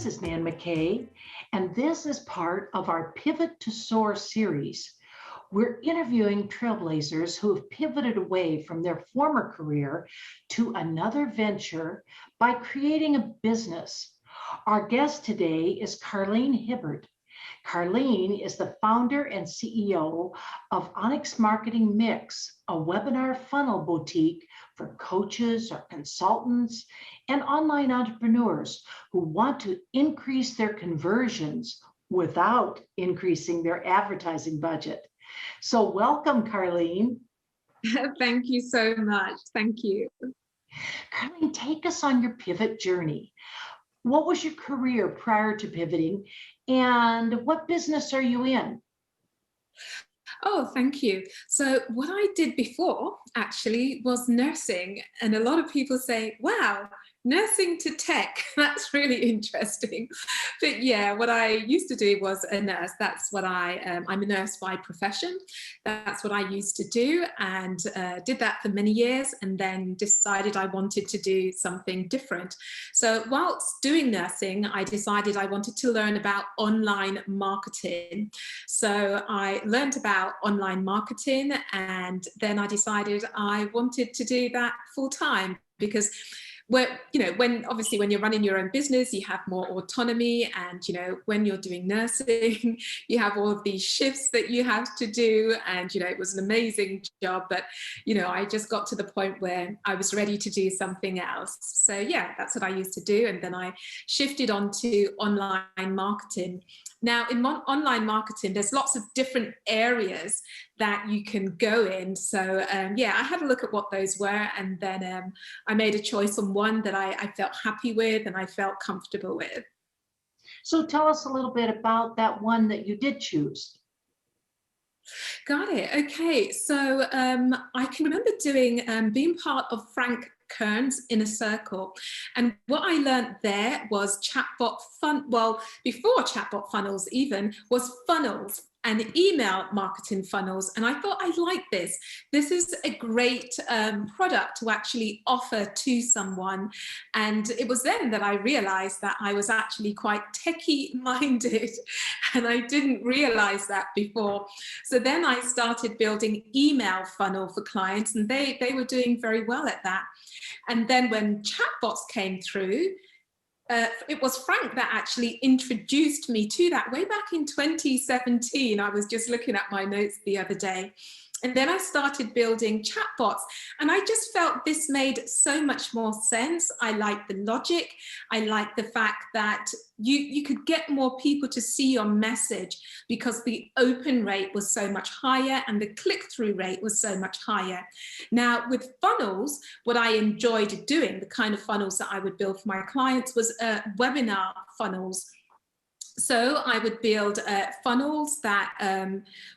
This is Nan McKay, and this is part of our Pivot to Soar series. We're interviewing trailblazers who have pivoted away from their former career to another venture by creating a business. Our guest today is Karlene Hibbert. Karlene is the founder and CEO of Onyx Marketing Mix, a webinar funnel boutique for coaches or consultants and online entrepreneurs who want to increase their conversions without increasing their advertising budget. So welcome, Karlene. Thank you so much. Thank you. Karlene, take us on your pivot journey. What was your career prior to pivoting, and what business are you in? Oh, thank you. So what I did before actually was nursing. And a lot of people say, wow, nursing to tech, that's really interesting. But yeah, what I used to do was a nurse. That's what I'm a nurse by profession. That's what I used to do, and did that for many years, and then decided I wanted to do something different. So whilst doing nursing, I decided I wanted to learn about online marketing. So I learned about online marketing, and then I decided I wanted to do that full time, because obviously when you're running your own business, you have more autonomy, and when you're doing nursing, you have all of these shifts that you have to do, and it was an amazing job, but I just got to the point where I was ready to do something else. So yeah, that's what I used to do, and then I shifted on to online marketing. Now, in online marketing, there's lots of different areas that you can go in. So yeah, I had a look at what those were, and then I made a choice on one that I felt happy with and I felt comfortable with. So tell us a little bit about that one that you did choose. Got it. Okay. So I can remember being part of Frank Kern's Inner Circle. And what I learned there was before chatbot funnels even, was funnels and email marketing funnels. And I thought, I like this. This is a great product to actually offer to someone. And it was then that I realized that I was actually quite techie minded, and I didn't realize that before. So then I started building email funnel for clients, and they were doing very well at that. And then when chatbots came through, it was Frank that actually introduced me to that way back in 2017. I was just looking at my notes the other day. And then I started building chatbots, and I just felt this made so much more sense. I liked the logic. I liked the fact that you could get more people to see your message because the open rate was so much higher and the click-through rate was so much higher. Now, with funnels, what I enjoyed doing, the kind of funnels that I would build for my clients, was webinar funnels. So I would build funnels that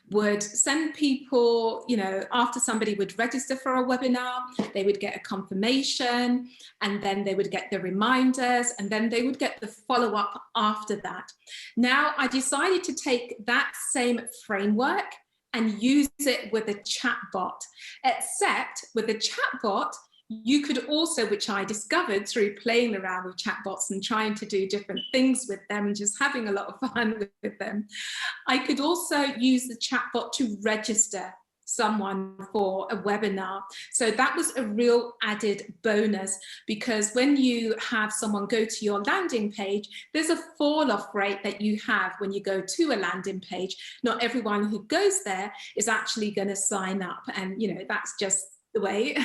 would send people, after somebody would register for a webinar, they would get a confirmation, and then they would get the reminders, and then they would get the follow-up after that. Now, I decided to take that same framework and use it with a chatbot, except with a chatbot, you could also, which I discovered through playing around with chatbots and trying to do different things with them and just having a lot of fun with them, I could also use the chatbot to register someone for a webinar. So that was a real added bonus, because when you have someone go to your landing page, there's a fall off rate that you have when you go to a landing page. Not everyone who goes there is actually going to sign up, and that's just the way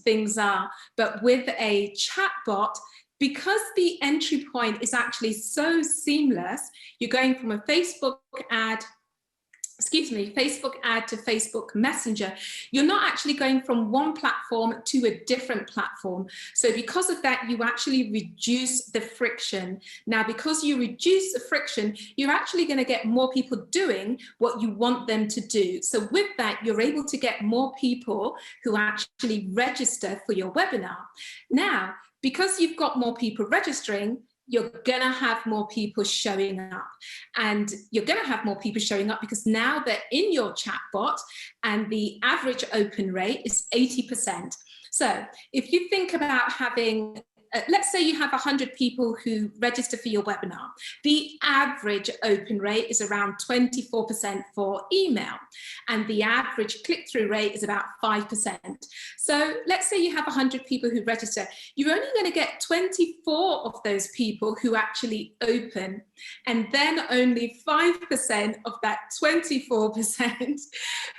things are. But with a chatbot, because the entry point is actually so seamless, you're going from a Facebook ad to Facebook Messenger. You're not actually going from one platform to a different platform. So because of that, you actually reduce the friction. Now, because you reduce the friction, you're actually going to get more people doing what you want them to do. So with that, you're able to get more people who actually register for your webinar. Now, because you've got more people registering, you're gonna have more people showing up, and you're gonna have more people showing up because now they're in your chatbot, and the average open rate is 80%. So if you think about having let's say you have 100 people who register for your webinar. The average open rate is around 24% for email, and the average click-through rate is about 5%. So let's say you have 100 people who register. You're only going to get 24 of those people who actually open, and then only 5% of that 24%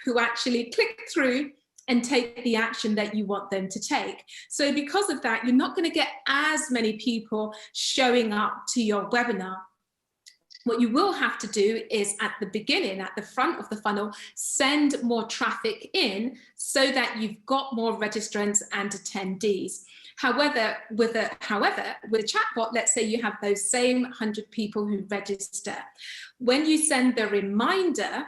who actually click through and take the action that you want them to take. So because of that, you're not going to get as many people showing up to your webinar. What you will have to do is at the beginning, at the front of the funnel, send more traffic in so that you've got more registrants and attendees. However, with a chatbot, let's say you have those same 100 people who register. When you send the reminder,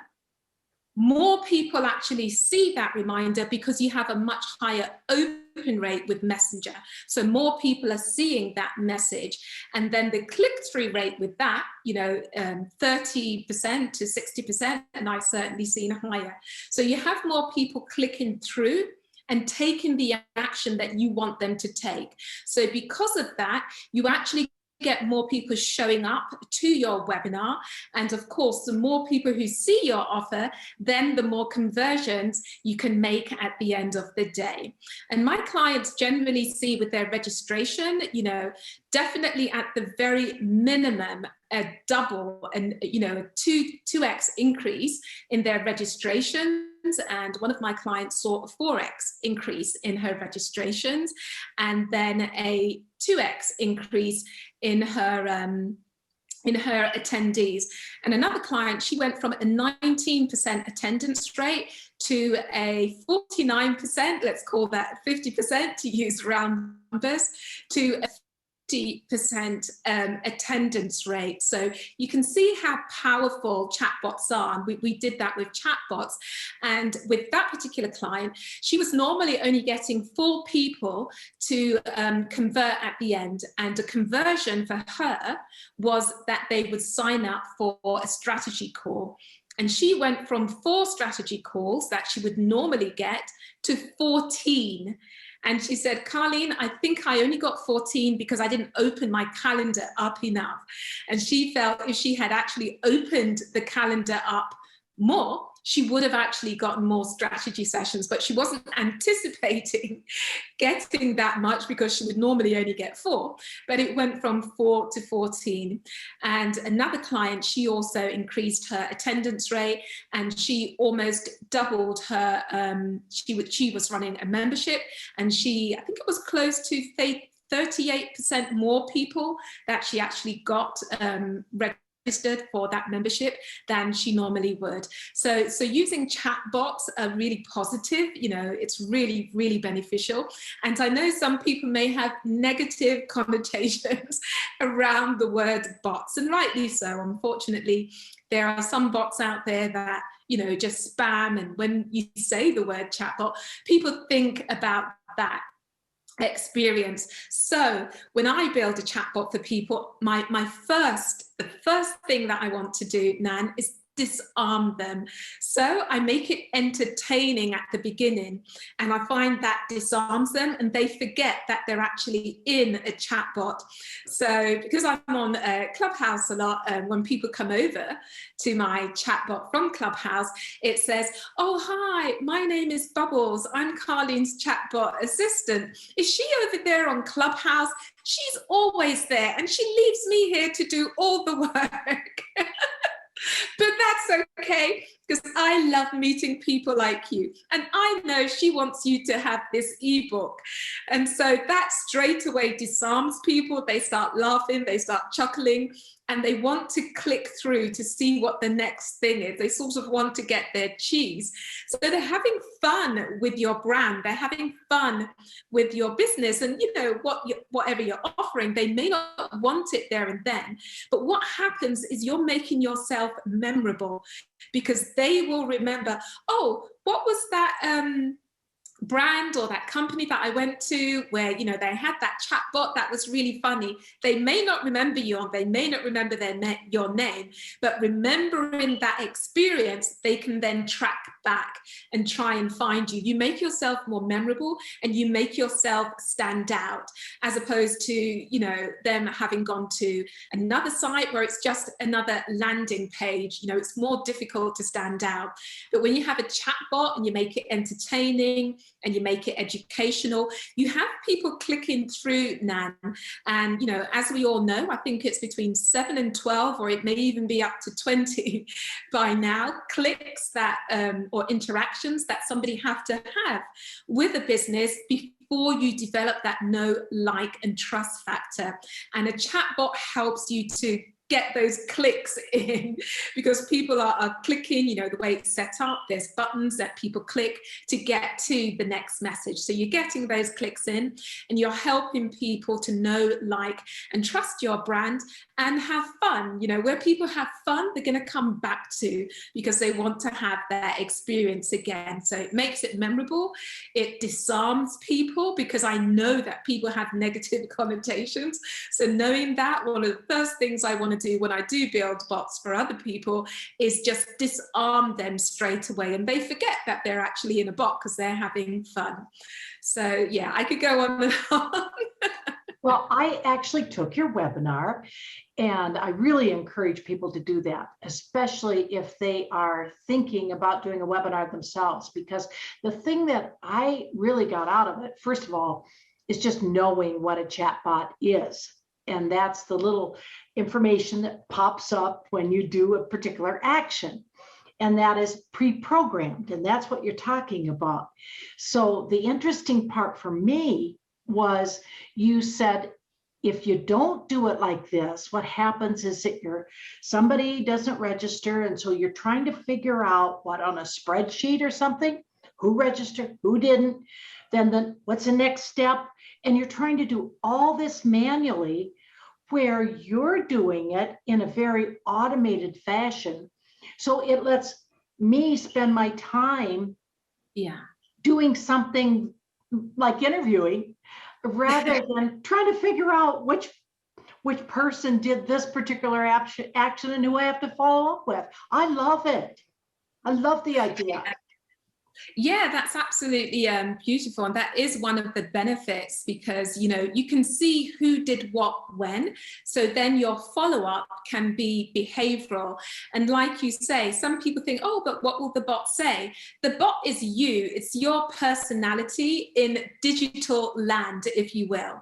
more people actually see that reminder because you have a much higher open rate with Messenger. So more people are seeing that message. And then the click-through rate with that, 30% to 60%, and I've certainly seen higher. So you have more people clicking through and taking the action that you want them to take. So because of that, you actually get more people showing up to your webinar. And of course, the more people who see your offer, then the more conversions you can make at the end of the day. And my clients generally see with their registration, definitely at the very minimum, a double and, a 2x increase in their registrations. And one of my clients saw a 4x increase in her registrations, and then a 2x increase in her attendees. And another client, she went from a 19% attendance rate to a 49%, let's call that 50% to use round numbers, to a 50% attendance rate. So you can see how powerful chatbots are. And we did that with chatbots. And with that particular client, she was normally only getting 4 people to convert at the end. And a conversion for her was that they would sign up for a strategy call. And she went from 4 strategy calls that she would normally get to 14. And she said, Karlene, I think I only got 14 because I didn't open my calendar up enough. And she felt if she had actually opened the calendar up more, she would have actually gotten more strategy sessions, but she wasn't anticipating getting that much because she would normally only get 4, but it went from 4 to 14. And another client, she also increased her attendance rate, and she almost doubled her, she was running a membership, and I think it was close to 38% more people that she actually got registered for that membership than she normally would. So using chatbots are really positive. It's really, really beneficial. And I know some people may have negative connotations around the word bots, and rightly so. Unfortunately, there are some bots out there that just spam, and when you say the word chatbot, people think about that experience. So when I build a chatbot for people, the first thing that I want to do, Nan, is disarm them. So I make it entertaining at the beginning, and I find that disarms them and they forget that they're actually in a chatbot. So because I'm on Clubhouse a lot, when people come over to my chatbot from Clubhouse, it says, oh, hi, my name is Bubbles. I'm Karlene's chatbot assistant. Is she over there on Clubhouse? She's always there, and she leaves me here to do all the work. But that's okay, because I love meeting people like you. And I know she wants you to have this ebook. And so that straight away disarms people. They start laughing, they start chuckling, and they want to click through to see what the next thing is. They sort of want to get their cheese. So they're having fun with your brand. They're having fun with your business. And whatever you're offering, they may not want it there and then. But what happens is you're making yourself memorable, because they will remember, oh, what was that brand or that company that I went to where, you know, they had that chatbot that was really funny. They may not remember you, or they may not remember your name, but remembering that experience, they can then track back and try and find you. You make yourself more memorable and you make yourself stand out, as opposed to, you know, them having gone to another site where it's just another landing page. You know, it's more difficult to stand out. But when you have a chatbot and you make it entertaining and you make it educational, you have people clicking through, Nan. And, you know, as we all know, I think it's between 7 and 12, or it may even be up to 20 by now, clicks that, or interactions that somebody have to have with a business before you develop that know, like, and trust factor. And a chatbot helps you to get those clicks in, because people are clicking, you know, the way it's set up, there's buttons that people click to get to the next message. So you're getting those clicks in and you're helping people to know, like, and trust your brand and have fun. You know, where people have fun, they're going to come back to, because they want to have that experience again. So it makes it memorable. It disarms people, because I know that people have negative connotations. So knowing that, one of the first things I want to do when I do build bots for other people is just disarm them straight away, and they forget that they're actually in a bot because they're having fun. So yeah, I could go on and on. Well, I actually took your webinar, and I really encourage people to do that, especially if they are thinking about doing a webinar themselves, because the thing that I really got out of it, first of all, is just knowing what a chatbot is. And that's the little information that pops up when you do a particular action. And that is pre-programmed. And that's what you're talking about. So the interesting part for me was, you said, if you don't do it like this, what happens is that somebody doesn't register. And so you're trying to figure out what, on a spreadsheet or something, who registered, who didn't, then what's the next step? And you're trying to do all this manually, where you're doing it in a very automated fashion. So it lets me spend my time doing something like interviewing, rather than trying to figure out which person did this particular action and who I have to follow up with. I love it. I love the idea. Yeah, that's absolutely beautiful. And that is one of the benefits, because, you know, you can see who did what when. So then your follow-up can be behavioral. And like you say, some people think, oh, but what will the bot say? The bot is you. It's your personality in digital land, if you will.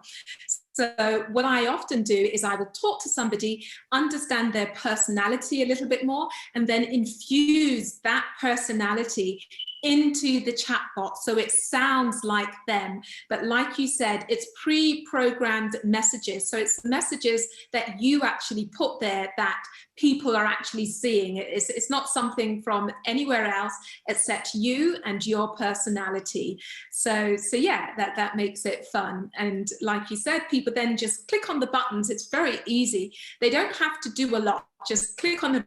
So what I often do is I will talk to somebody, understand their personality a little bit more, and then infuse that personality into the chatbot so it sounds like them. But like you said, it's pre-programmed messages. So it's messages that you actually put there that people are actually seeing. It's not something from anywhere else except you and your personality. So yeah, that makes it fun. And like you said, people then just click on the buttons. It's very easy. They don't have to do a lot. Just click on the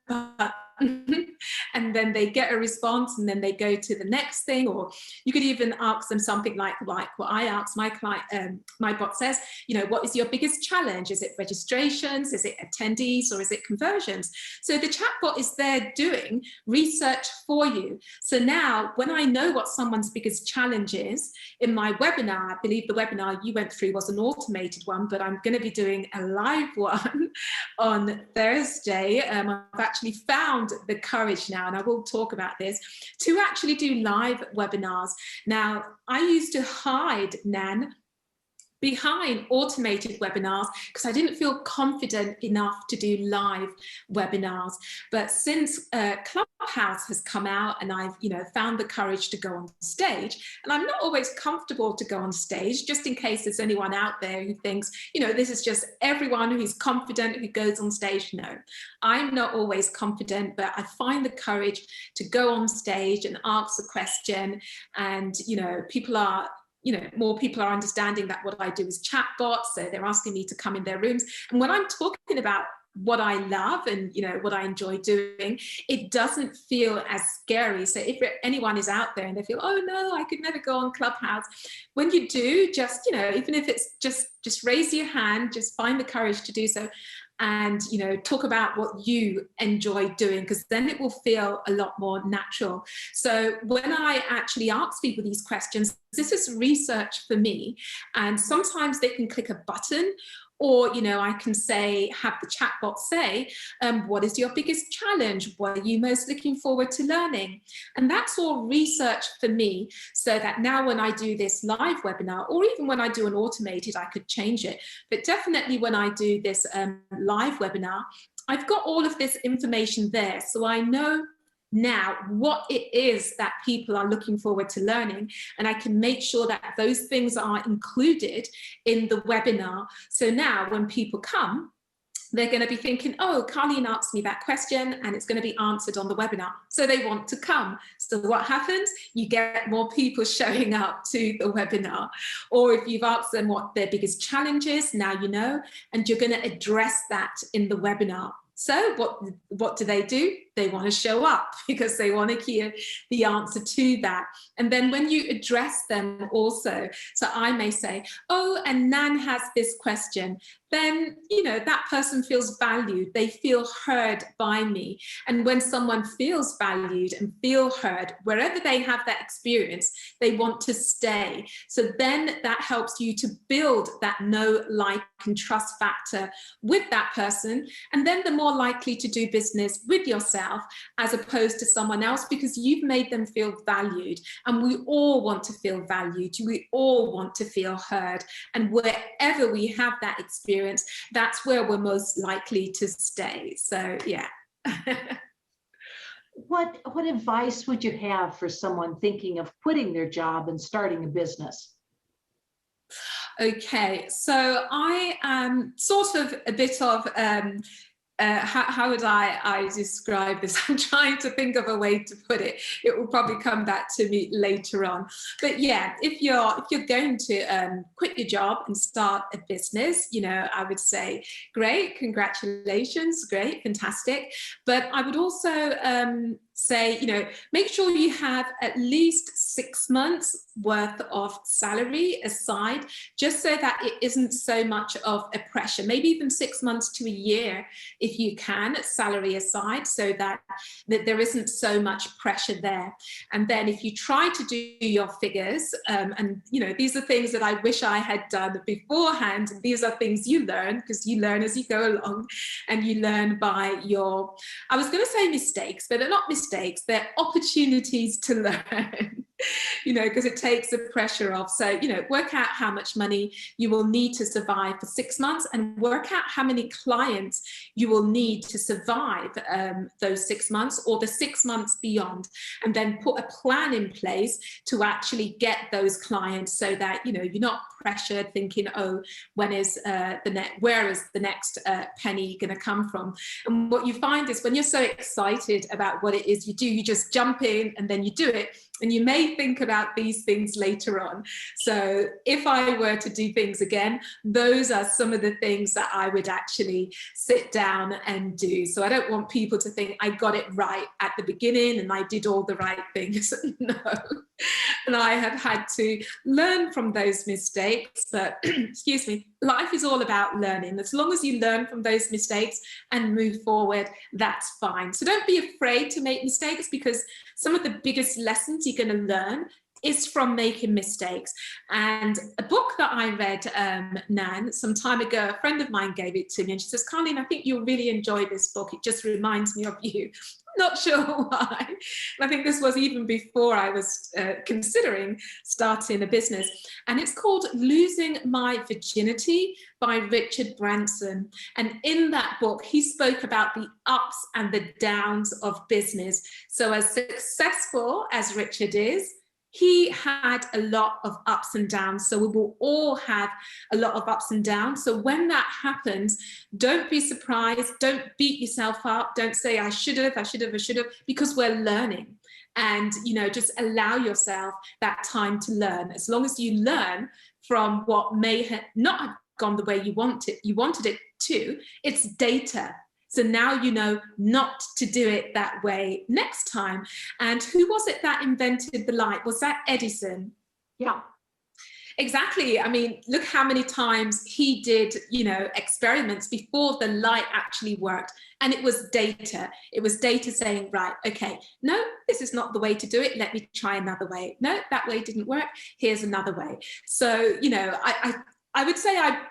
button and then they get a response, and then they go to the next thing. Or you could even ask them something like what I asked my client. My bot says, you know, what is your biggest challenge? Is it registrations? Is it attendees? Or is it conversions? So the chatbot is there doing research for you. So now when I know what someone's biggest challenge is, in my webinar, I believe the webinar you went through was an automated one, but I'm going to be doing a live one on Thursday. I've actually found the courage now, and I will talk about this, to actually do live webinars. Now, I used to hide, Nan, behind automated webinars because I didn't feel confident enough to do live webinars. But since Clubhouse has come out and I've, you know, found the courage to go on stage, and I'm not always comfortable to go on stage, just in case there's anyone out there who thinks, you know, this is just everyone who's confident who goes on stage. No, I'm not always confident, but I find the courage to go on stage and ask a question. And, you know, people are, you know, more people are understanding that what I do is chatbots, so they're asking me to come in their rooms. And when I'm talking about what I love and, you know, what I enjoy doing, it doesn't feel as scary. So if anyone is out there and they feel, oh no, I could never go on Clubhouse, when you do, just, you know, even if it's just raise your hand, just find the courage to do so, and, you know, talk about what you enjoy doing, because then it will feel a lot more natural. So when I actually ask people these questions, this is research for me, and sometimes they can click a button, or, you know, I can say, have the chatbot say, what is your biggest challenge? What are you most looking forward to learning? And that's all research for me, so that now when I do this live webinar, or even when I do an automated, I could change it. But definitely when I do this live webinar, I've got all of this information there. So I know now what it is that people are looking forward to learning, and I can make sure that those things are included in the webinar. So now when people come, they're going to be thinking, oh, Karlene asked me that question and it's going to be answered on the webinar. So they want to come. So what happens? You get more people showing up to the webinar. Or if you've asked them what their biggest challenge is, now you know, and you're going to address that in the webinar. So what do? They want to show up because they want to hear the answer to that. And then when you address them also, so I may say, oh, and Nan has this question, then, you know, that person feels valued. They feel heard by me. And when someone feels valued and feel heard, wherever they have that experience, they want to stay. So then that helps you to build that know, like, and trust factor with that person. And then the more likely to do business with yourself as opposed to someone else, because you've made them feel valued. And we all want to feel valued. We all want to feel heard. And wherever we have that experience, that's where we're most likely to stay. So, yeah. What advice would you have for someone thinking of quitting their job and starting a business? Okay, so I am sort of a bit of how would I describe this? I'm trying to think of a way to put it. It will probably come back to me later on. But yeah, if you're going to quit your job and start a business, you know, I would say, great, congratulations, great, fantastic. But I would also say, you know, make sure you have at least 6 months worth of salary aside, just so that it isn't so much of a pressure, maybe even 6 months to a year, if you can, salary aside, so that there isn't so much pressure there. And then if you try to do your figures, and, you know, these are things that I wish I had done beforehand. These are things you learn, because you learn as you go along, and you learn by your, I was going to say mistakes, but they're not mistakes, they're opportunities to learn. You know, because it takes the pressure off. So, you know, work out how much money you will need to survive for 6 months, and work out how many clients you will need to survive those 6 months or the 6 months beyond, and then put a plan in place to actually get those clients, so that, you know, you're not pressured thinking, oh, where is the next penny going to come from? And what you find is when you're so excited about what it is you do, you just jump in and then you do it. And you may think about these things later on. So if I were to do things again, those are some of the things that I would actually sit down and do. So I don't want people to think I got it right at the beginning and I did all the right things. No. And I have had to learn from those mistakes. But excuse me, life is all about learning. As long as you learn from those mistakes and move forward, that's fine. So don't be afraid to make mistakes, because some of the biggest lessons you're going to learn is from making mistakes. And a book that I read, Nan, some time ago, a friend of mine gave it to me, and she says, Karlene, I think you'll really enjoy this book. It just reminds me of you. Not sure why. And I think this was even before I was considering starting a business. And it's called Losing My Virginity by Richard Branson. And in that book, he spoke about the ups and the downs of business. So as successful as Richard is, he had a lot of ups and downs. So we will all have a lot of ups and downs. So when that happens, don't be surprised. Don't beat yourself up. Don't say, I should have, because we're learning. And, you know, just allow yourself that time to learn. As long as you learn from what may not have gone the way you wanted it to. It's data. So now you know not to do it that way next time. And who was it that invented the light? Was that Edison? Yeah. Exactly. I mean, look how many times he did, experiments before the light actually worked. And it was data. It was data saying, right, okay, no, this is not the way to do it. Let me try another way. No, that way didn't work. Here's another way. So, I would say I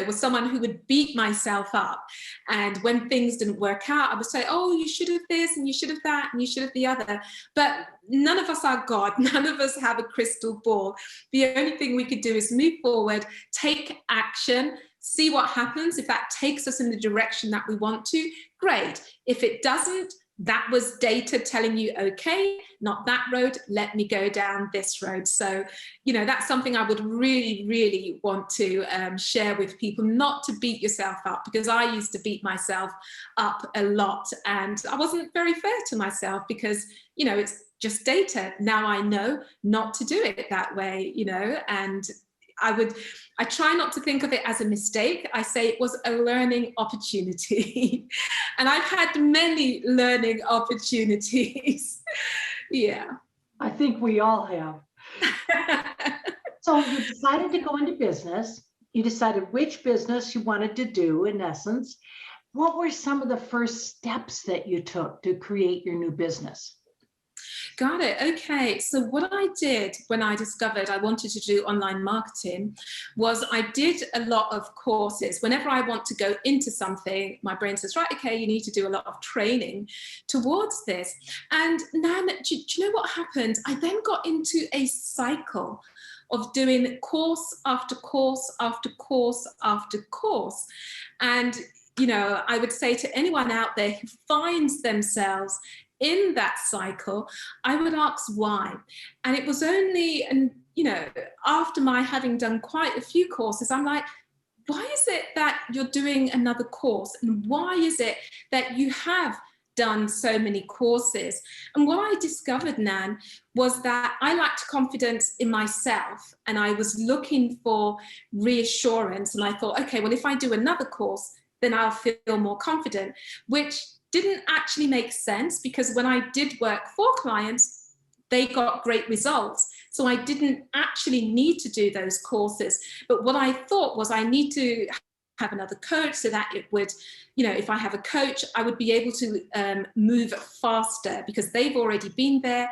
was someone who would beat myself up. And when things didn't work out, I would say, oh, you should have this and you should have that and you should have the other. But none of us are God. None of us have a crystal ball. The only thing we could do is move forward, take action, see what happens. If that takes us in the direction that we want to, great. If it doesn't, that was data telling you, okay, not that road, let me go down this road. So, that's something I would really, really want to share with people, not to beat yourself up, because I used to beat myself up a lot and I wasn't very fair to myself because, it's just data. Now I know not to do it that way, and I try not to think of it as a mistake. I say it was a learning opportunity. And I've had many learning opportunities. Yeah. I think we all have. So you decided to go into business. You decided which business you wanted to do, in essence. What were some of the first steps that you took to create your new business? Got it. Okay. So what I did when I discovered I wanted to do online marketing was I did a lot of courses. Whenever I want to go into something, my brain says, right, okay, you need to do a lot of training towards this. And then, do you know what happened? I then got into a cycle of doing course after course after course after course. And, I would say to anyone out there who finds themselves in that cycle, I would ask why. And it was only, after my having done quite a few courses, I'm like, why is it that you're doing another course? And why is it that you have done so many courses? And what I discovered, Nan, was that I lacked confidence in myself and I was looking for reassurance. And I thought, okay, well, if I do another course, then I'll feel more confident, which didn't actually make sense because when I did work for clients, they got great results. So I didn't actually need to do those courses. But what I thought was I need to have another coach so that it would, if I have a coach, I would be able to move faster because they've already been there.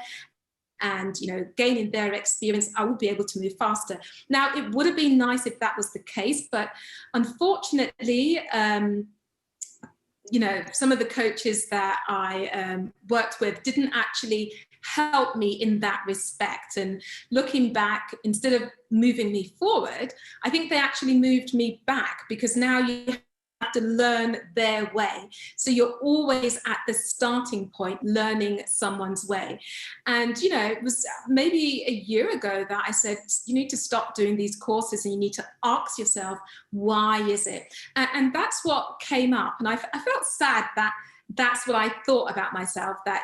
And, gaining their experience, I would be able to move faster. Now, it would have been nice if that was the case, but unfortunately, some of the coaches that I worked with didn't actually help me in that respect. And looking back, instead of moving me forward, I think they actually moved me back because now you have to learn their way. So you're always at the starting point, learning someone's way. And, it was maybe a year ago that I said, you need to stop doing these courses and you need to ask yourself, why is it? And that's what came up. And I felt sad that that's what I thought about myself, that,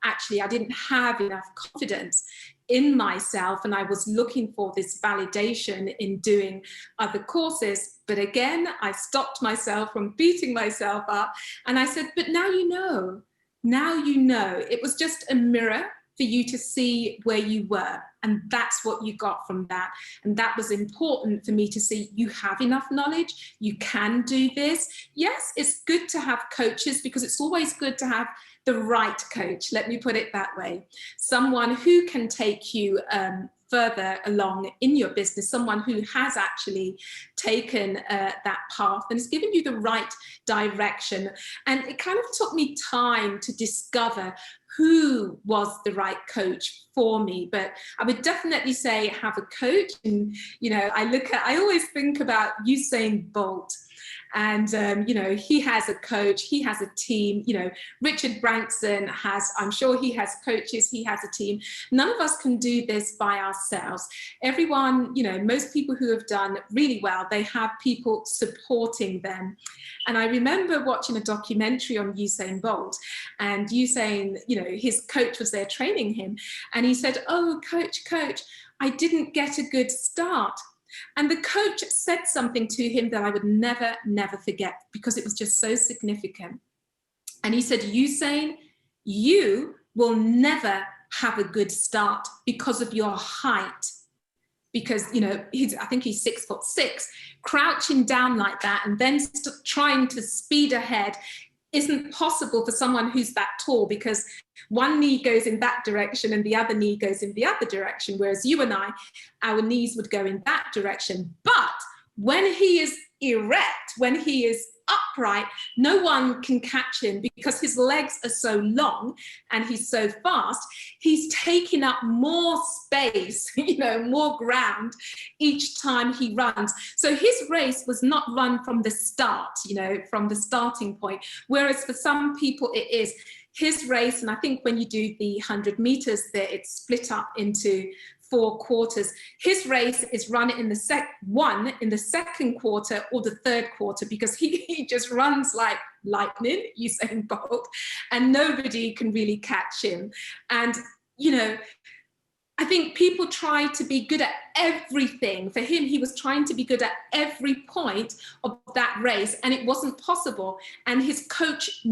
actually I didn't have enough confidence in myself and I was looking for this validation in doing other courses. But again, I stopped myself from beating myself up and I said, but now it was just a mirror for you to see where you were. And that's what you got from that. And that was important for me to see you have enough knowledge, you can do this. Yes, it's good to have coaches because it's always good to have the right coach, let me put it that way. Someone who can take you further along in your business, someone who has actually taken that path and has given you the right direction. And it kind of took me time to discover who was the right coach for me. But I would definitely say have a coach. And, I always think about Usain Bolt. And, he has a coach, he has a team, Richard Branson has, I'm sure he has coaches, he has a team. None of us can do this by ourselves. Everyone, most people who have done really well, they have people supporting them. And I remember watching a documentary on Usain Bolt and Usain, his coach was there training him. And he said, oh, coach, I didn't get a good start. And the coach said something to him that I would never, never forget, because it was just so significant. And he said, Usain, you will never have a good start because of your height. Because, you know, I think he's 6'6", crouching down like that and then trying to speed ahead isn't possible for someone who's that tall, because one knee goes in that direction and the other knee goes in the other direction, whereas you and I, our knees would go in that direction. But when he is erect, when he is upright, no one can catch him because his legs are so long and he's so fast. He's taking up more space, you know, more ground each time he runs. So his race was not run from the start, you know, from the starting point, whereas for some people it is. His race, and I think when you do the 100 meters there, it's split up into 4 quarters. His race is run in the second quarter or the third quarter, because he just runs like lightning, Usain Bolt, and nobody can really catch him. And, you know, I think people try to be good at everything. For him, he was trying to be good at every point of that race, and it wasn't possible. And his coach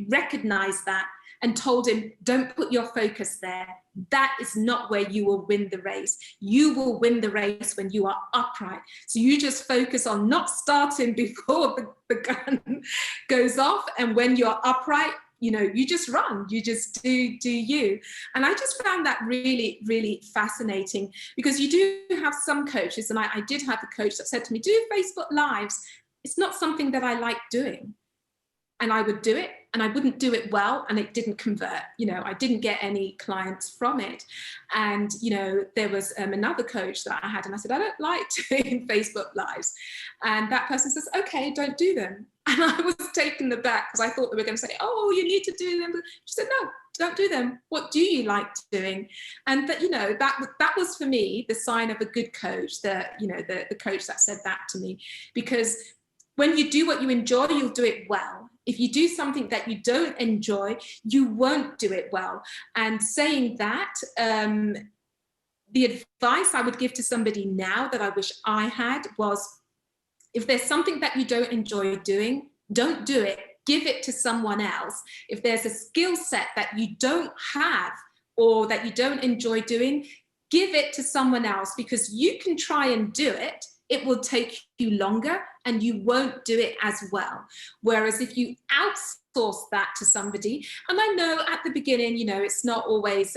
recognized that and told him, don't put your focus there. That is not where you will win the race. You will win the race when you are upright. So you just focus on not starting before the gun goes off. And when you're upright, you know, you just run, you just do you. And I just found that really, really fascinating, because you do have some coaches, and I did have a coach that said to me, do Facebook Lives. It's not something that I like doing. And I would do it, and I wouldn't do it well, and it didn't convert. You know, I didn't get any clients from it. And, you know, there was another coach that I had, and I said, I don't like doing Facebook Lives. And that person says, okay, don't do them. And I was taken aback, because I thought they were going to say, oh, you need to do them. She said, no, don't do them. What do you like doing? And that, you know, that was for me the sign of a good coach, that, you know, the coach that said that to me. Because when you do what you enjoy, you'll do it well. If you do something that you don't enjoy, you won't do it well. And saying that, the advice I would give to somebody now that I wish I had was, if there's something that you don't enjoy doing, don't do it. Give it to someone else. If there's a skill set that you don't have or that you don't enjoy doing, give it to someone else, because you can try and do it. It will take you longer and you won't do it as well. Whereas if you outsource that to somebody, and I know at the beginning, you know, it's not always,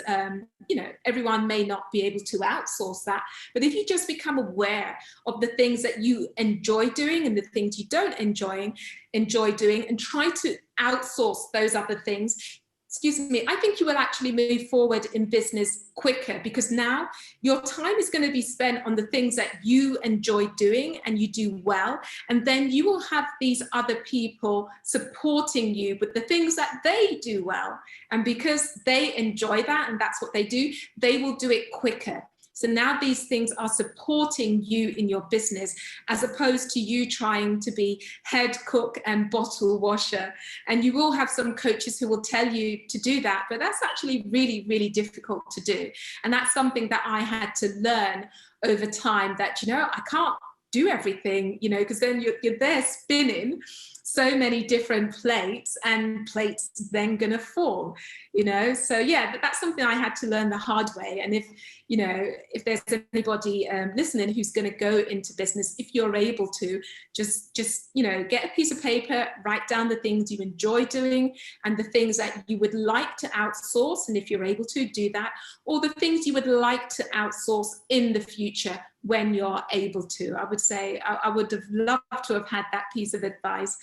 you know, everyone may not be able to outsource that. But if you just become aware of the things that you enjoy doing and the things you don't enjoy doing, and try to outsource those other things, I think you will actually move forward in business quicker, because now your time is going to be spent on the things that you enjoy doing and you do well. And then you will have these other people supporting you with the things that they do well. And because they enjoy that and that's what they do, they will do it quicker. So now these things are supporting you in your business, as opposed to you trying to be head cook and bottle washer. And you will have some coaches who will tell you to do that, but that's actually really, really difficult to do. And that's something that I had to learn over time, that, you know, I can't do everything, you know, because then you're there spinning so many different plates, and plates then gonna fall, you know. So yeah, that's something I had to learn the hard way. And if, you know, if there's anybody listening who's going to go into business, if you're able to, just you know, get a piece of paper, write down the things you enjoy doing and the things that you would like to outsource, and if you're able to, do that, or the things you would like to outsource in the future when you're able to. I would say I would have loved to have had that piece of advice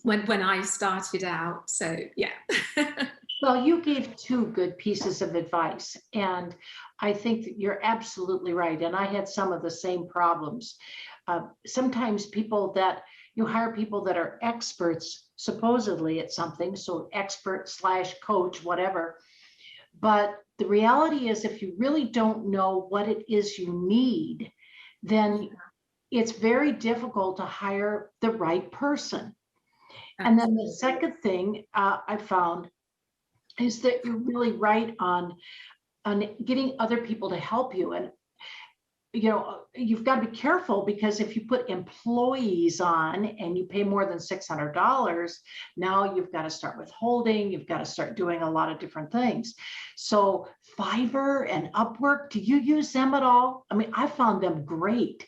when I started out. So yeah. Well, you gave 2 good pieces of advice, and I think that you're absolutely right. And I had some of the same problems. Sometimes people that you hire, people that are experts supposedly at something, so expert / coach, whatever. But the reality is, if you really don't know what it is you need, then it's very difficult to hire the right person. And then the second thing I found is that you're really right on getting other people to help you. And you've got to be careful, because if you put employees on and you pay more than $600, now you've got to start withholding, you've got to start doing a lot of different things. So Fiverr and Upwork, do you use them at all? I mean, I found them great.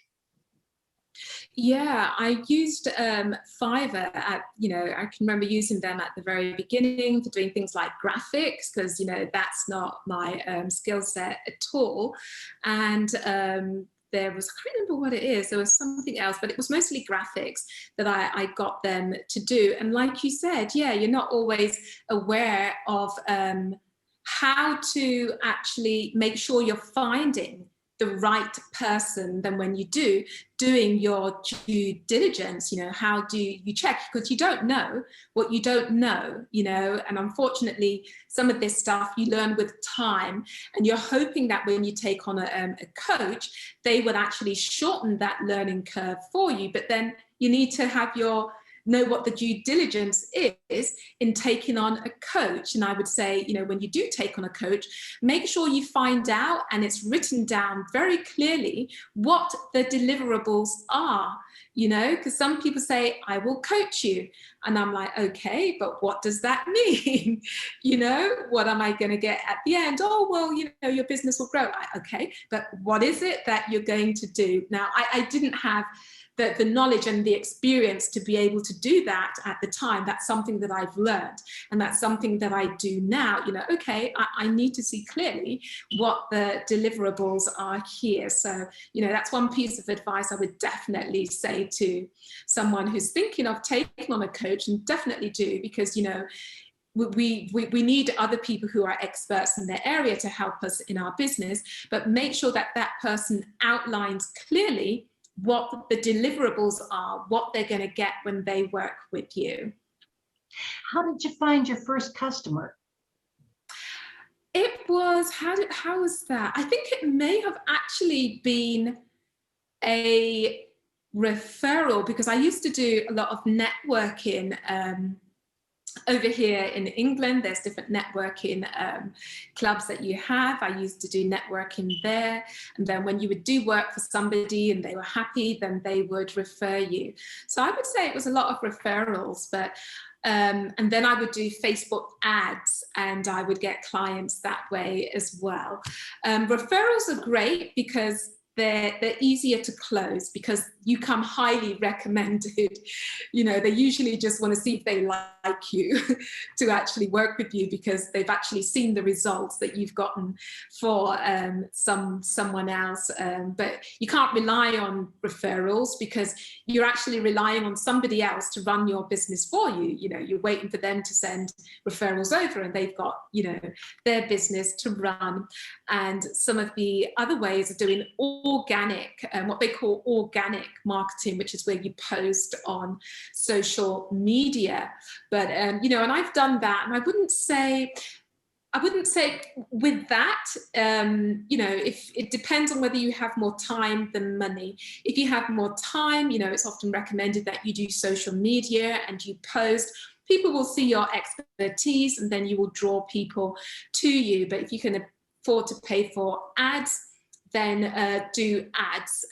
Yeah, I used Fiverr at, I can remember using them at the very beginning for doing things like graphics, because, that's not my skill set at all. And there was, I can't remember what it is, there was something else, but it was mostly graphics that I got them to do. And like you said, yeah, you're not always aware of how to actually make sure you're finding the right person. Then when you do, doing your due diligence, how do you check? Because you don't know what you don't know, and unfortunately, some of this stuff you learn with time, and you're hoping that when you take on a coach, they will actually shorten that learning curve for you. But then you need to have know what the due diligence is in taking on a coach. And I would say, when you do take on a coach, make sure you find out, and it's written down very clearly, what the deliverables are, because some people say, I will coach you. And I'm like, okay, but what does that mean? What am I going to get at the end? Oh, well, your business will grow. Okay, but what is it that you're going to do? Now, I didn't have the knowledge and the experience to be able to do that at the time. That's something that I've learned, and that's something that I do now. Okay, I need to see clearly what the deliverables are here. So, that's one piece of advice I would definitely say to someone who's thinking of taking on a coach, and definitely do, because, we need other people who are experts in their area to help us in our business, but make sure that that person outlines clearly what the deliverables are, what they're going to get when they work with you. How did you find your first customer? It was, how was that? I think it may have actually been a referral, because I used to do a lot of networking over here in England. There's different networking clubs that you have. I used to do networking there. And then when you would do work for somebody and they were happy, then they would refer you. So I would say it was a lot of referrals, but and then I would do Facebook ads, and I would get clients that way as well. Referrals are great because they're easier to close, because you come highly recommended. They usually just want to see if they like you to actually work with you, because they've actually seen the results that you've gotten for someone else. But you can't rely on referrals, because you're actually relying on somebody else to run your business for you. You're waiting for them to send referrals over, and they've got their business to run. And some of the other ways of doing organic, what they call organic marketing, which is where you post on social media. But and I've done that, and I wouldn't say with that, if it depends on whether you have more time than money. If you have more time, it's often recommended that you do social media and you post. People will see your expertise, and then you will draw people to you. But if you can afford to pay for ads, then do ads.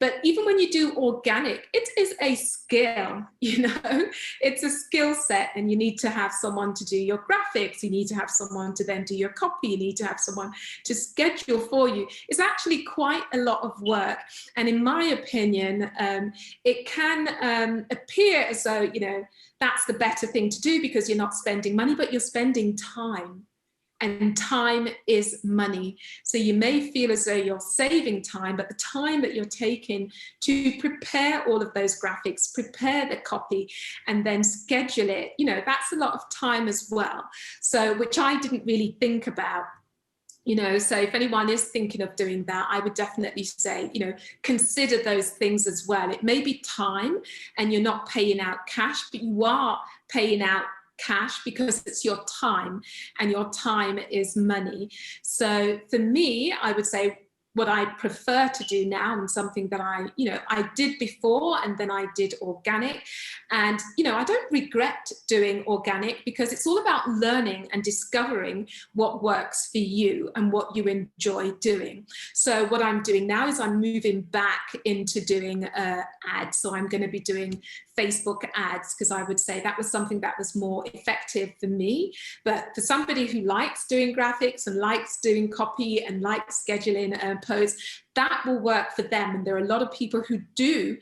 But even when you do organic, it is a skill, it's a skill set, and you need to have someone to do your graphics. You need to have someone to then do your copy. You need to have someone to schedule for you. It's actually quite a lot of work. And in my opinion, it can appear as though, that's the better thing to do, because you're not spending money, but you're spending time. And time is money. So you may feel as though you're saving time, but the time that you're taking to prepare all of those graphics, prepare the copy, and then schedule it, that's a lot of time as well. So, which I didn't really think about. So if anyone is thinking of doing that, I would definitely say, consider those things as well. It may be time, and you're not paying out cash, but you are paying out cash because it's your time, and your time is money. So for me, I would say what I prefer to do now, and something that I did before, and then I did organic. And, I don't regret doing organic, because it's all about learning and discovering what works for you and what you enjoy doing. So what I'm doing now is I'm moving back into doing ads. So I'm going to be doing Facebook ads, because I would say that was something that was more effective for me. But for somebody who likes doing graphics and likes doing copy and likes scheduling posts, that will work for them. And there are a lot of people who do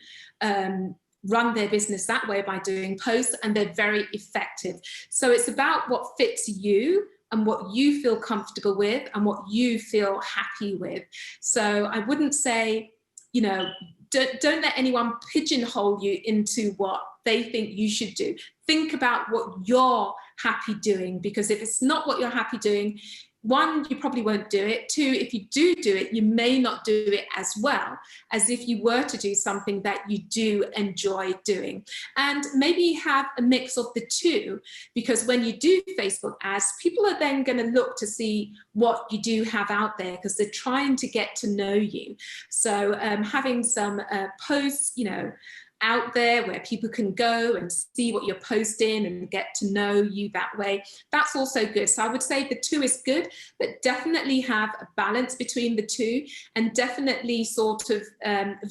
run their business that way, by doing posts, and they're very effective. So it's about what fits you and what you feel comfortable with and what you feel happy with. So I wouldn't say, don't let anyone pigeonhole you into what they think you should do. Think about what you're happy doing, because if it's not what you're happy doing, one, you probably won't do it. Two, if you do it, you may not do it as well as if you were to do something that you do enjoy doing. And maybe have a mix of the two, because when you do Facebook ads, people are then going to look to see what you do have out there, because they're trying to get to know you. So having some posts, out there where people can go and see what you're posting and get to know you that way, that's also good. So I would say the two is good, but definitely have a balance between the two, and definitely sort of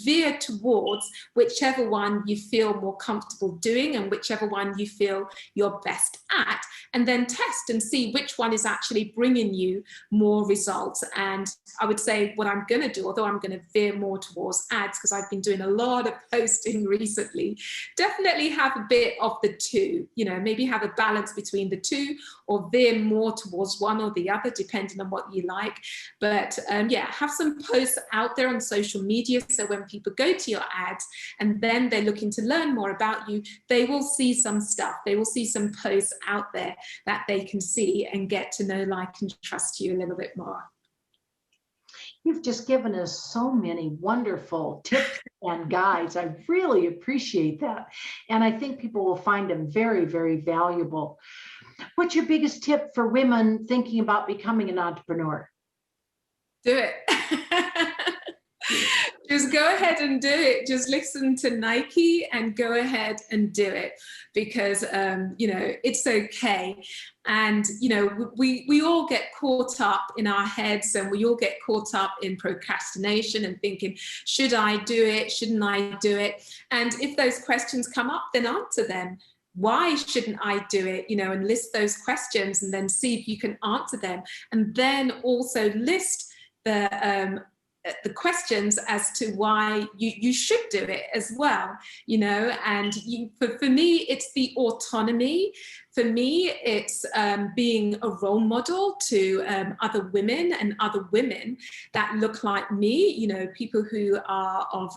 veer towards whichever one you feel more comfortable doing and whichever one you feel you're best at, and then test and see which one is actually bringing you more results. And I would say what I'm going to do, although I'm going to veer more towards ads because I've been doing a lot of posting recently, definitely have a bit of the two, maybe have a balance between the two, or veer more towards one or the other, depending on what you like. But have some posts out there on social media, so when people go to your ads and then they're looking to learn more about you, they will see some stuff, they will see some posts out there that they can see and get to know, like, and trust you a little bit more. You've just given us so many wonderful tips and guides. I really appreciate that. And I think people will find them very, very valuable. What's your biggest tip for women thinking about becoming an entrepreneur? Do it. Just go ahead and do it. Just listen to Nike and go ahead and do it, because it's okay. And we all get caught up in our heads, and we all get caught up in procrastination and thinking, should I do it? Shouldn't I do it? And if those questions come up, then answer them. Why shouldn't I do it? And list those questions, and then see if you can answer them. And then also list the questions as to why you should do it as well, and for me, it's the autonomy. For me, it's being a role model to other women and other women that look like me, people who are of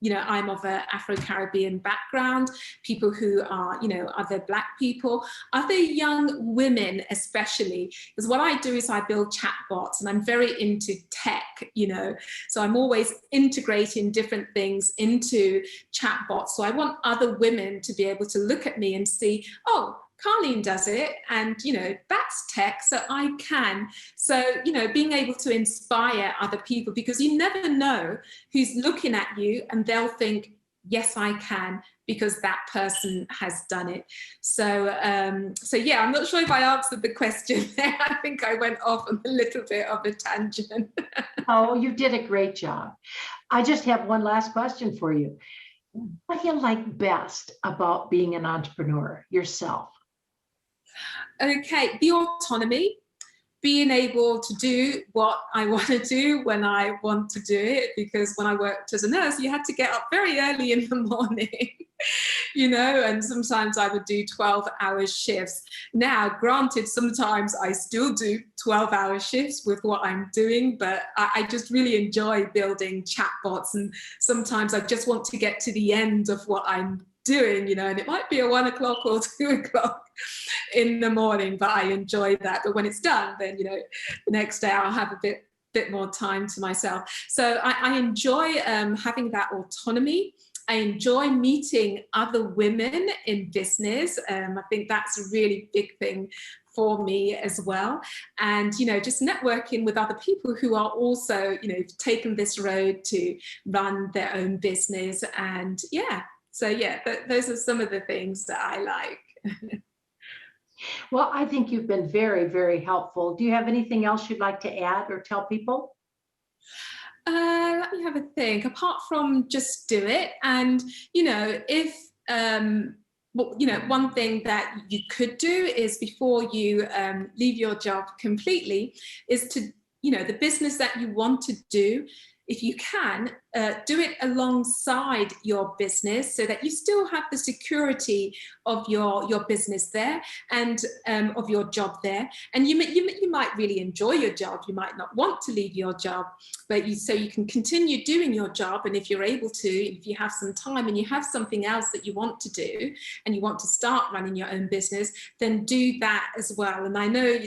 I'm of an Afro-Caribbean background, people who are, other Black people, other young women especially, because what I do is I build chatbots, and I'm very into tech, so I'm always integrating different things into chatbots. So I want other women to be able to look at me and see, oh, Karlene does it, and that's tech, so I can. So being able to inspire other people, because you never know who's looking at you, and they'll think, yes, I can, because that person has done it. So I'm not sure if I answered the question there. I think I went off on a little bit of a tangent. Oh, you did a great job. I just have one last question for you. What do you like best about being an entrepreneur yourself? Okay, the autonomy, being able to do what I want to do when I want to do it, because when I worked as a nurse, you had to get up very early in the morning, and sometimes I would do 12-hour shifts. Now, granted, sometimes I still do 12-hour shifts with what I'm doing, but I just really enjoy building chatbots, and sometimes I just want to get to the end of what I'm doing, and it might be a 1 o'clock or 2 o'clock in the morning, but I enjoy that. But when it's done, then the next day I'll have a bit more time to myself. So I enjoy having that autonomy I enjoy meeting other women in business. I think that's a really big thing for me as well. And, just networking with other people who are also, taking this road to run their own business. And those are some of the things that I like. Well, I think you've been very, very helpful. Do you have anything else you'd like to add or tell people? Let me have a think. Apart from just do it, and if one thing that you could do is, before you leave your job completely, is to the business that you want to do, if you can, do it alongside your business, so that you still have the security of your business there, and of your job there. And you might really enjoy your job. You might not want to leave your job, but so you can continue doing your job. And if you're able to, if you have some time and you have something else that you want to do, and you want to start running your own business, then do that as well. And I know,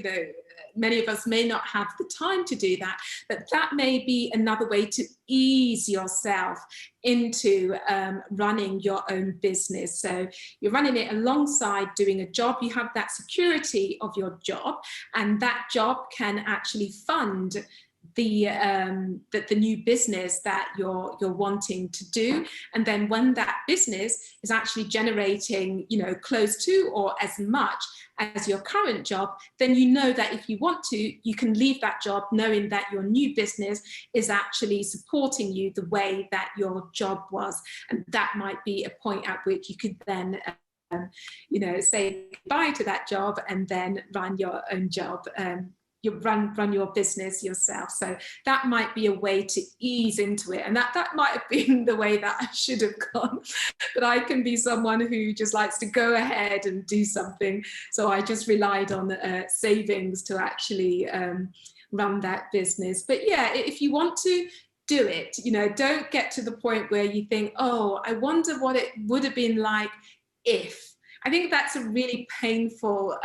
many of us may not have the time to do that, but that may be another way to ease yourself into running your own business. So you're running it alongside doing a job. You have that security of your job, and that job can actually fund the new business that you're wanting to do. And then when that business is actually generating, close to or as much as your current job, then that if you want to, you can leave that job knowing that your new business is actually supporting you the way that your job was. And that might be a point at which you could then say goodbye to that job and then run your own job. You run your business yourself. So that might be a way to ease into it. And that might have been the way that I should have gone. But I can be someone who just likes to go ahead and do something. So I just relied on savings to actually run that business. But yeah, if you want to do it, don't get to the point where you think, oh, I wonder what it would have been like if. I think that's a really painful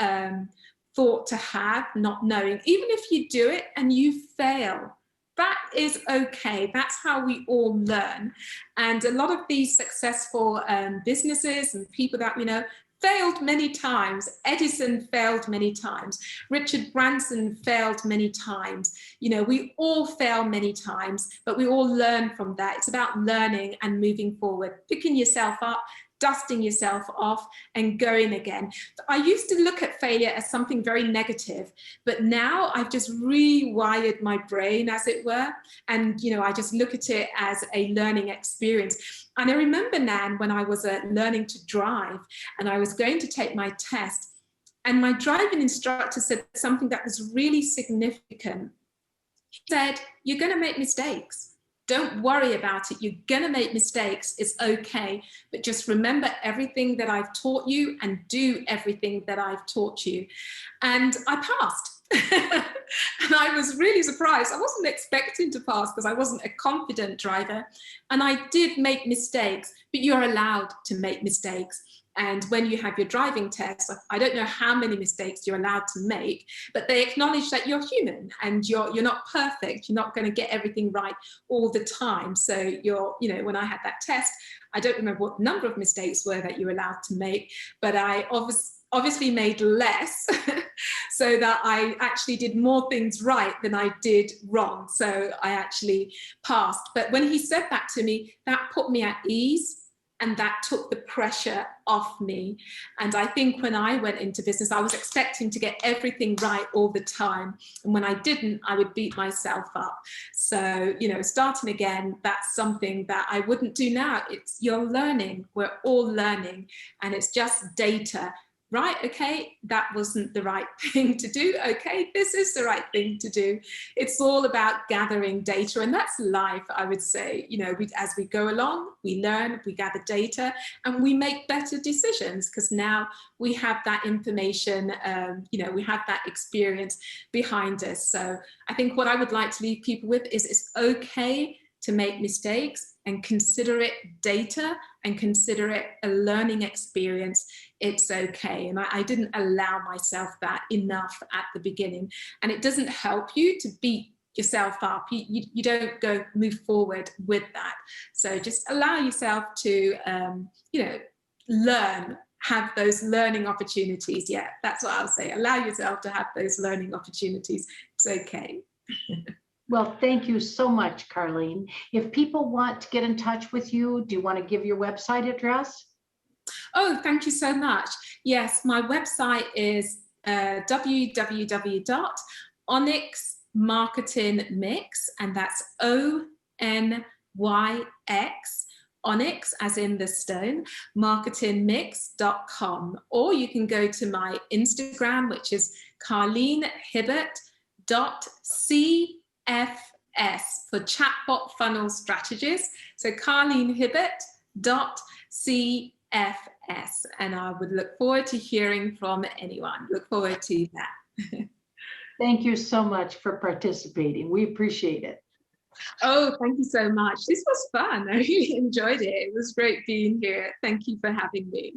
thought to have, not knowing. Even if you do it and you fail, that is okay. That's how we all learn. And a lot of these successful businesses and people that we know failed many times. Edison failed many times. Richard Branson failed many times. We all fail many times, but we all learn from that. It's about learning and moving forward, picking yourself up, dusting yourself off and going again. I used to look at failure as something very negative, but now I've just rewired my brain, as it were. And, I just look at it as a learning experience. And I remember, Nan, when I was learning to drive and I was going to take my test, and my driving instructor said something that was really significant. He said, "You're going to make mistakes. Don't worry about it. You're going to make mistakes. It's okay. But just remember everything that I've taught you and do everything that I've taught you." And I passed. And I was really surprised. I wasn't expecting to pass because I wasn't a confident driver. And I did make mistakes, but you're allowed to make mistakes. And when you have your driving test, I don't know how many mistakes you're allowed to make, but they acknowledge that you're human and you're not perfect. You're not going to get everything right all the time. So when I had that test, I don't remember what number of mistakes were that you're allowed to make, but I obviously made less so that I actually did more things right than I did wrong. So I actually passed. But when he said that to me, that put me at ease. And that took the pressure off me. And I think when I went into business, I was expecting to get everything right all the time. And when I didn't, I would beat myself up. So, starting again, that's something that I wouldn't do now. You're learning. We're all learning. And it's just data. Right, okay, that wasn't the right thing to do. Okay, this is the right thing to do. It's all about gathering data, and that's life, I would say. As we go along, we learn, we gather data, and we make better decisions because now we have that information, we have that experience behind us. So I think what I would like to leave people with is it's okay to make mistakes and consider it data and consider it a learning experience. It's okay. And I didn't allow myself that enough at the beginning. And it doesn't help you to beat yourself up. You don't move forward with that. So just allow yourself to, learn, have those learning opportunities. Yeah, that's what I'll say. Allow yourself to have those learning opportunities. It's okay. Well, thank you so much, Karlene. If people want to get in touch with you, do you want to give your website address? Oh, thank you so much. Yes, my website is www.onyxmarketingmix, and that's ONYX, Onyx as in the stone, marketingmix.com. Or you can go to my Instagram, which is Karlene Hibbert.cfs for Chatbot Funnel Strategist. So Karlene Hibbert.cfs, and I would look forward to hearing from anyone. Look forward to that. Thank you so much for participating. We appreciate it. Oh, thank you so much. This was fun. I really enjoyed it. It was great being here. Thank you for having me.